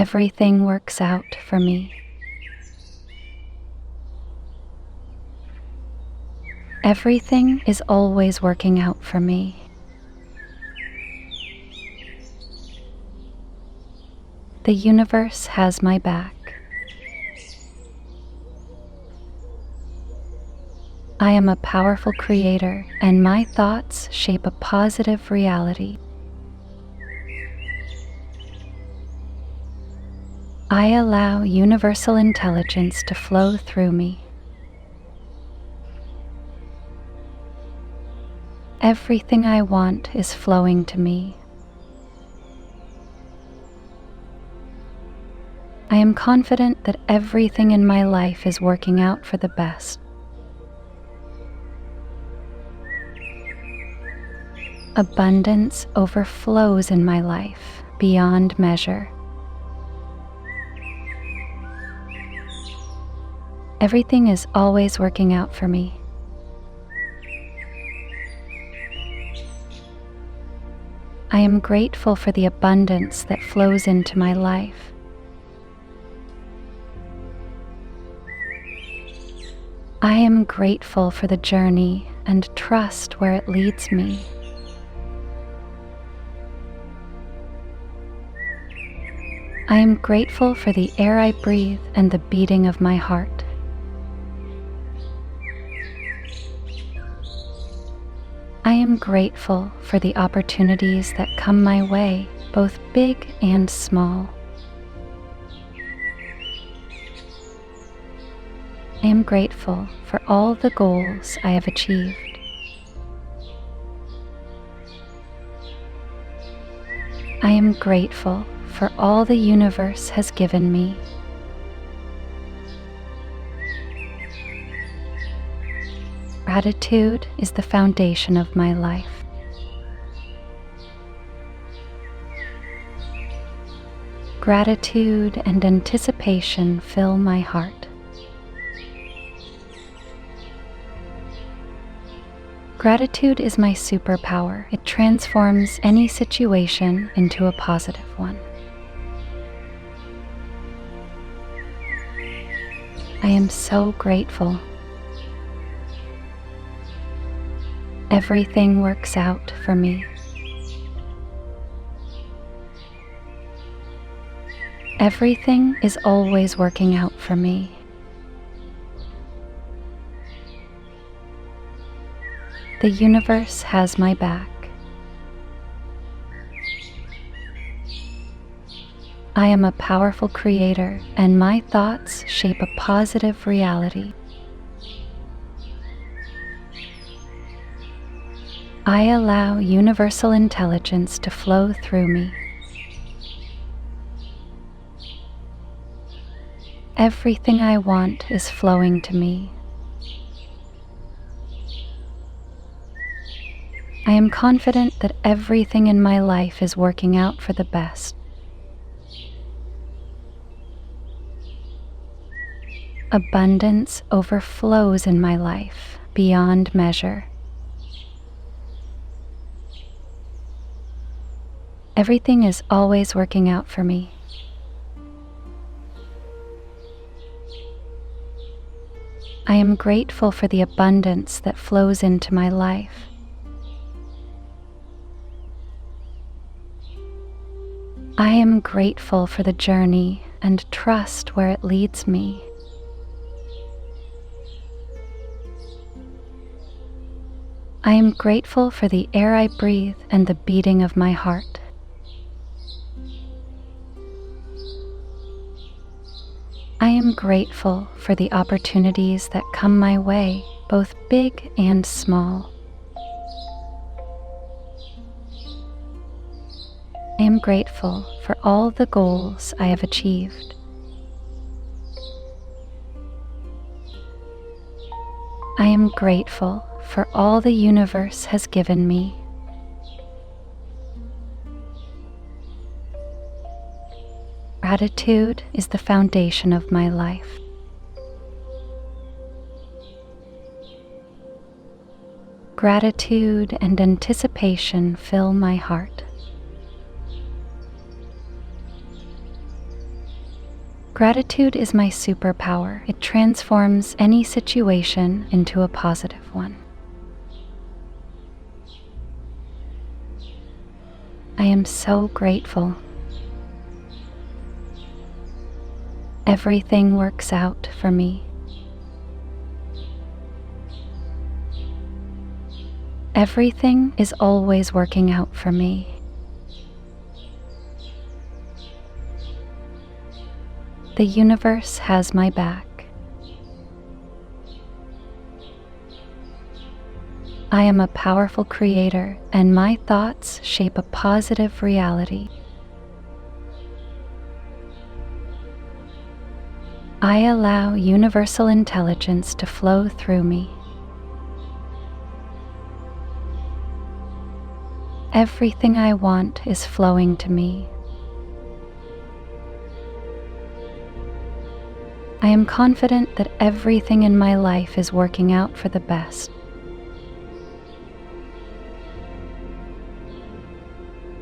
Everything works out for me. Everything is always working out for me. The universe has my back. I am a powerful creator, and my thoughts shape a positive reality. I allow universal intelligence to flow through me. Everything I want is flowing to me. I am confident that everything in my life is working out for the best. Abundance overflows in my life beyond measure. Everything is always working out for me. I am grateful for the abundance that flows into my life. I am grateful for the journey and trust where it leads me. I am grateful for the air I breathe and the beating of my heart. I am grateful for the opportunities that come my way, both big and small. I am grateful for all the goals I have achieved. I am grateful for all the universe has given me. Gratitude is the foundation of my life. Gratitude and anticipation fill my heart. Gratitude is my superpower. It transforms any situation into a positive one. I am so grateful. Everything works out for me. Everything is always working out for me. The universe has my back. I am a powerful creator, and my thoughts shape a positive reality. I allow universal intelligence to flow through me. Everything I want is flowing to me. I am confident that everything in my life is working out for the best. Abundance overflows in my life beyond measure. Everything is always working out for me. I am grateful for the abundance that flows into my life. I am grateful for the journey and trust where it leads me. I am grateful for the air I breathe and the beating of my heart. I am grateful for the opportunities that come my way, both big and small. I am grateful for all the goals I have achieved. I am grateful for all the universe has given me. Gratitude is the foundation of my life. Gratitude and anticipation fill my heart. Gratitude is my superpower. It transforms any situation into a positive one. I am so grateful. Everything works out for me. Everything is always working out for me. The universe has my back. I am a powerful creator, and my thoughts shape a positive reality. I allow universal intelligence to flow through me. Everything I want is flowing to me. I am confident that everything in my life is working out for the best.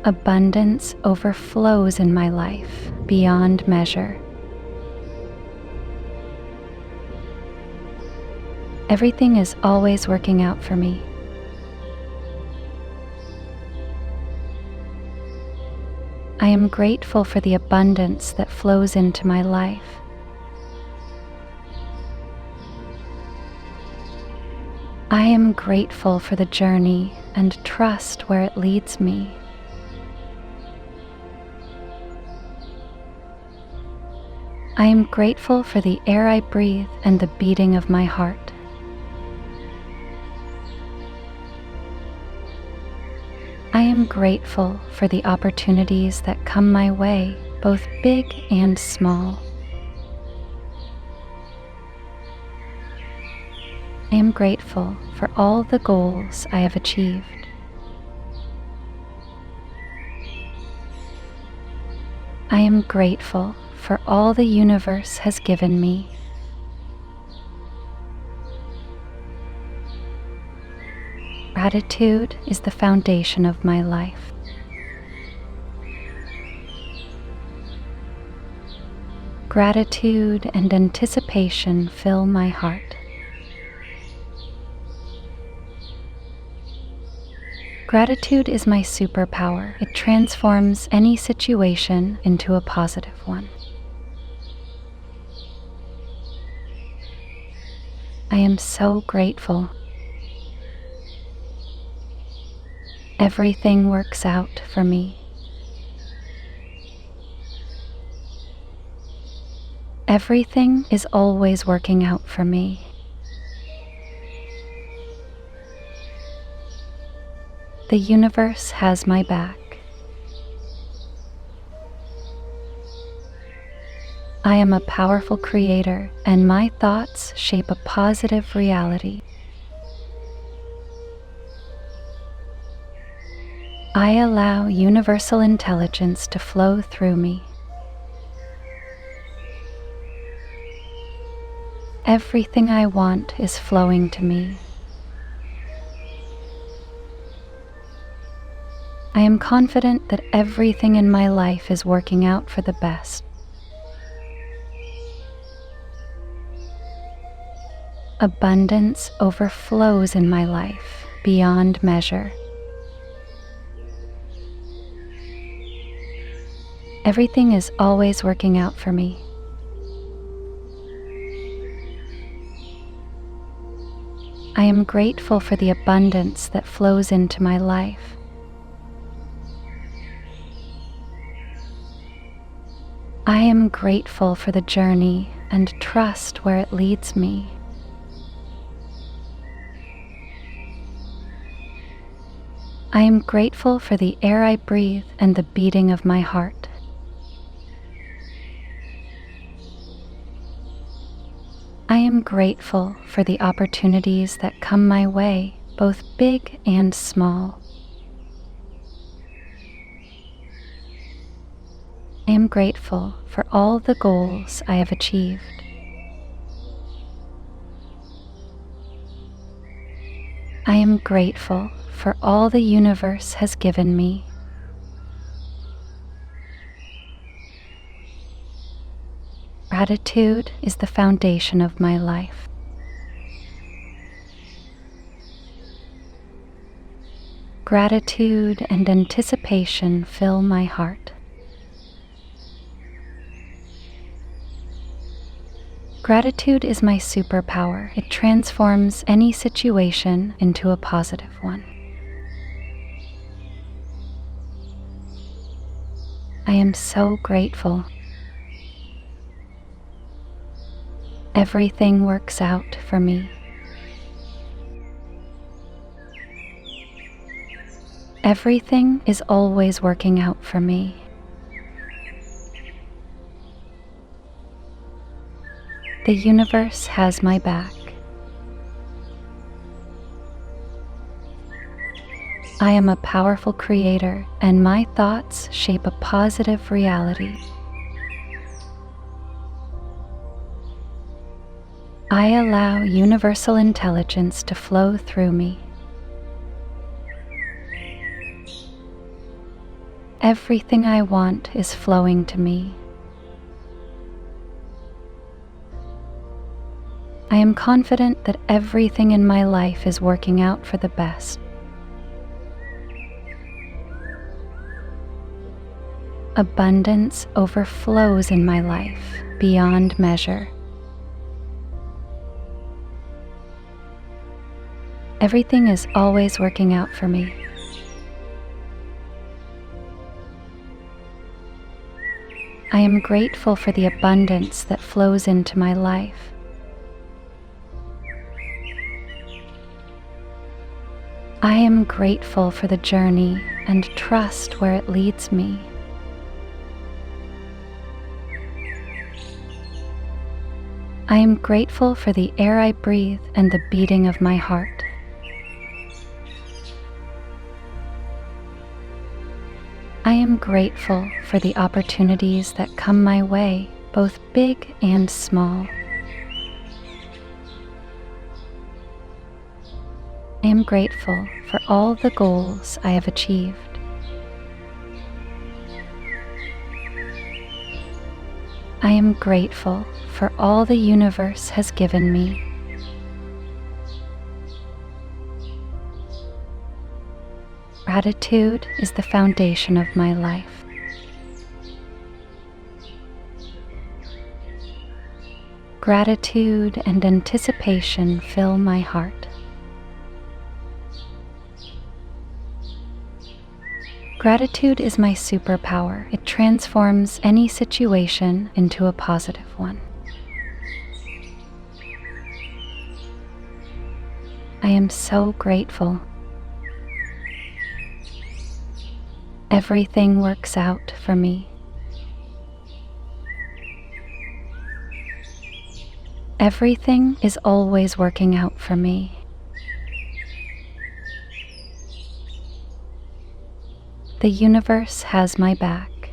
Abundance overflows in my life beyond measure. Everything is always working out for me. I am grateful for the abundance that flows into my life. I am grateful for the journey and trust where it leads me. I am grateful for the air I breathe and the beating of my heart. I am grateful for the opportunities that come my way, both big and small. I am grateful for all the goals I have achieved. I am grateful for all the universe has given me. Gratitude is the foundation of my life. Gratitude and anticipation fill my heart. Gratitude is my superpower. It transforms any situation into a positive one. I am so grateful. Everything works out for me. Everything is always working out for me. The universe has my back. I am a powerful creator, and my thoughts shape a positive reality. I allow universal intelligence to flow through me. Everything I want is flowing to me. I am confident that everything in my life is working out for the best. Abundance overflows in my life beyond measure. Everything is always working out for me. I am grateful for the abundance that flows into my life. I am grateful for the journey and trust where it leads me. I am grateful for the air I breathe and the beating of my heart. I am grateful for the opportunities that come my way, both big and small. I am grateful for all the goals I have achieved. I am grateful for all the universe has given me. Gratitude is the foundation of my life. Gratitude and anticipation fill my heart. Gratitude is my superpower. It transforms any situation into a positive one. I am so grateful. Everything works out for me. Everything is always working out for me. The universe has my back. I am a powerful creator, and my thoughts shape a positive reality. I allow universal intelligence to flow through me. Everything I want is flowing to me. I am confident that everything in my life is working out for the best. Abundance overflows in my life beyond measure. Everything is always working out for me. I am grateful for the abundance that flows into my life. I am grateful for the journey and trust where it leads me. I am grateful for the air I breathe and the beating of my heart. I am grateful for the opportunities that come my way, both big and small. I am grateful for all the goals I have achieved. I am grateful for all the universe has given me. Gratitude is the foundation of my life. Gratitude and anticipation fill my heart. Gratitude is my superpower. It transforms any situation into a positive one. I am so grateful. Everything works out for me. Everything is always working out for me. The universe has my back.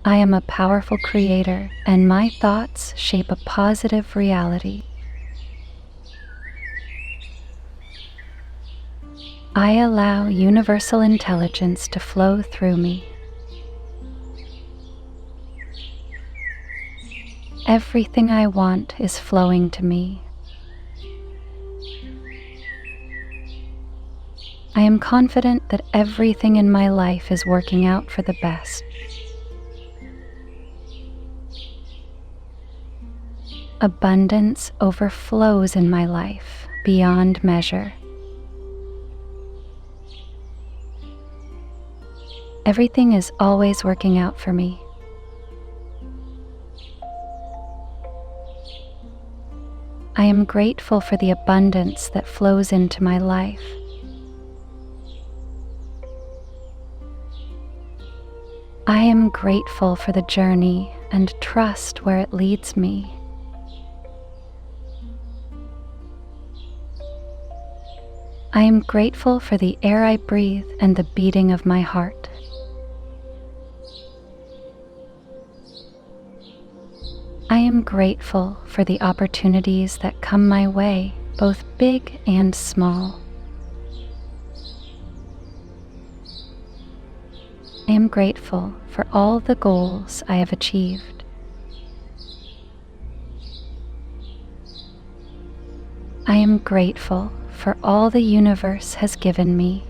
I am a powerful creator, and my thoughts shape a positive reality. I allow universal intelligence to flow through me. Everything I want is flowing to me. I am confident that everything in my life is working out for the best. Abundance overflows in my life beyond measure. Everything is always working out for me. I am grateful for the abundance that flows into my life. I am grateful for the journey and trust where it leads me. I am grateful for the air I breathe and the beating of my heart. I am grateful for the opportunities that come my way, both big and small. I I am grateful for all the goals I have achieved. I am grateful for all the universe has given me.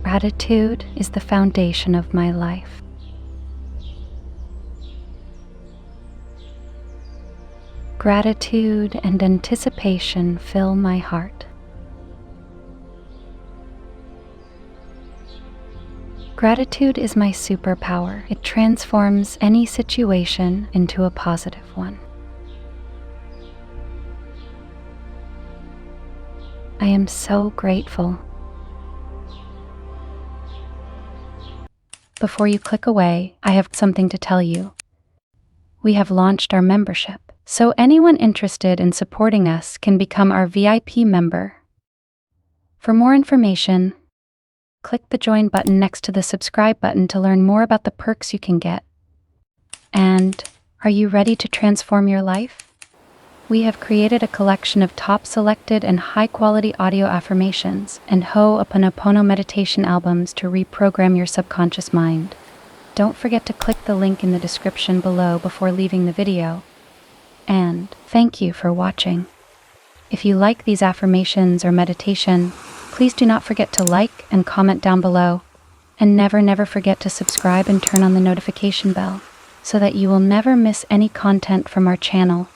Gratitude is the foundation of my life. Gratitude and anticipation fill my heart. Gratitude is my superpower. It transforms any situation into a positive one. I am so grateful. Before you click away, I have something to tell you. We have launched our membership, so anyone interested in supporting us can become our VIP member. For more information, click the join button next to the subscribe button to learn more about the perks you can get. And are you ready to transform your life? We have created a collection of top selected and high-quality audio affirmations and Ho'oponopono meditation albums to reprogram your subconscious mind. Don't forget to click the link in the description below before leaving the video. And thank you for watching. If you like these affirmations or meditation, please do not forget to like and comment down below. And never forget to subscribe and turn on the notification bell so that you will never miss any content from our channel.